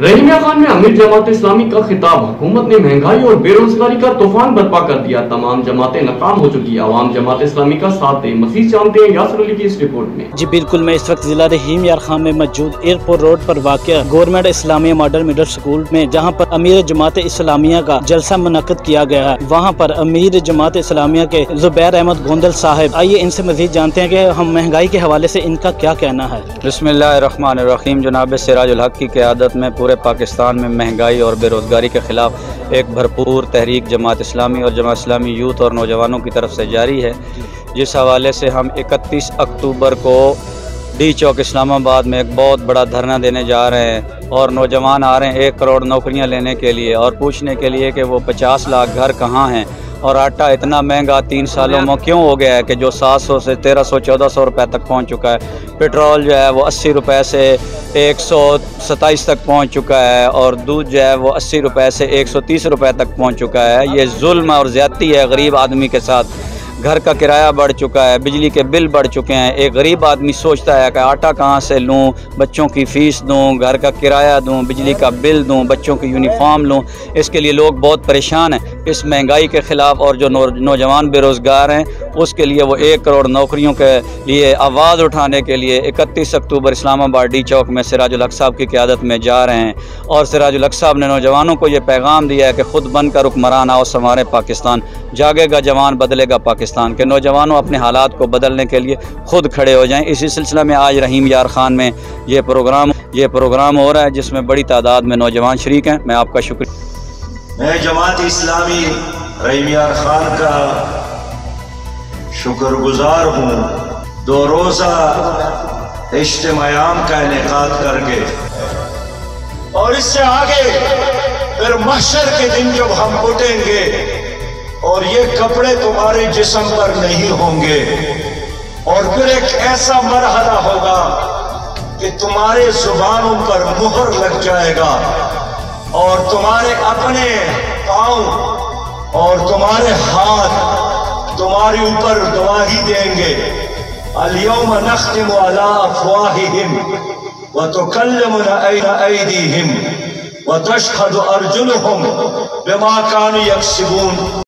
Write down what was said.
रहीम यार खान में अमीर जमात इस्लामी का खिताब। हुकूमत ने महंगाई और बेरोजगारी का तूफान बर्पा कर दिया, तमाम जमातें नाकाम हो चुकी। आवाम जमात इस्लामी का साथ दे। मज़ीद जानते हैं यासिर अली की इस रिपोर्ट में। जी बिल्कुल, मैं इस वक्त जिला रहीम यार खान में मौजूद एयरपोर्ट रोड पर वाक़या government Islamia model middle school में, जहाँ पर अमीर जमात इस्लामिया का जलसा मुनक्किद किया गया है। वहाँ पर अमीर जमात इस्लामिया के ज़ुबैर अहमद गोंदल साहब, आइए इनसे मज़ीद जानते हैं कि हम महंगाई के हवाले से इनका क्या कहना है। बिस्मिल्लाहिर्रहमानिर्रहीम। जनाब सिराजुल हक की क़यादत में पूरे पाकिस्तान में महंगाई और बेरोज़गारी के ख़िलाफ़ एक भरपूर तहरीक जमात इस्लामी और जमात इस्लामी यूथ और नौजवानों की तरफ से जारी है, जिस हवाले से हम 31 अक्टूबर को डी चौक इस्लामाबाद में एक बहुत बड़ा धरना देने जा रहे हैं। और नौजवान आ रहे हैं 1 करोड़ नौकरियां लेने के लिए और पूछने के लिए कि वो 50 लाख घर कहाँ हैं, और आटा इतना महंगा 3 सालों में क्यों हो गया है कि जो 700 से 1300-1400 रुपए तक पहुंच चुका है। पेट्रोल जो है वो 80 रुपए से 127 तक पहुंच चुका है, और दूध जो है वो 80 रुपए से 130 रुपए तक पहुंच चुका है। ये जुल्म और ज़्यादती है गरीब आदमी के साथ। घर का किराया बढ़ चुका है, बिजली के बिल बढ़ चुके हैं। एक गरीब आदमी सोचता है कि आटा कहाँ से लूँ, बच्चों की फ़ीस दूँ, घर का किराया दूँ, बिजली का बिल दूँ, बच्चों की यूनिफॉर्म लूँ। इसके लिए लोग बहुत परेशान हैं। इस महंगाई के ख़िलाफ़ और जो नौजवान बेरोज़गार हैं उसके लिए वो 1 करोड़ नौकरियों के लिए आवाज़ उठाने के लिए 31 अक्टूबर इस्लामाबाद डी चौक में सिराजुल हक साहब की क़यादत में जा रहे हैं। और सिराजुल हक साहब ने नौजवानों को ये पैगाम दिया है कि ख़ुद बनकर हुक्मरान आओ संवारे पाकिस्तान, जागेगा जवान बदलेगा पाकिस्तान। के नौजवानों अपने हालात को बदलने के लिए खुद खड़े हो जाएं। इसी सिलसिले में आज रहीम यार खान में ये प्रोग्राम हो रहा है, जिसमें बड़ी तादाद में नौजवान शरीक हैं। मैं आपका शुक्रिया। मैं जमात इस्लामी रहीम यार खान का शुक्रगुजार हूँ। 2 रोज़ा इज्तिमायाम का इनेकाद करके और इससे आगे फिर महशर के दिन जब हम उठेंगे और ये कपड़े तुम्हारे जिस्म पर नहीं होंगे, और फिर एक ऐसा मरहला होगा कि तुम्हारे जुबानों पर मुहर लग जाएगा और तुम्हारे अपने पांव और तुम्हारे हाथ तुम्हारे ऊपर गवाही देंगे। अल-यौम नख्तिमु अला अफ़वाहिहिम व तुकल्लिमुना ऐदीहिम व तशहदु अर्जुलुहुम बिमा कानू यक्सिबून।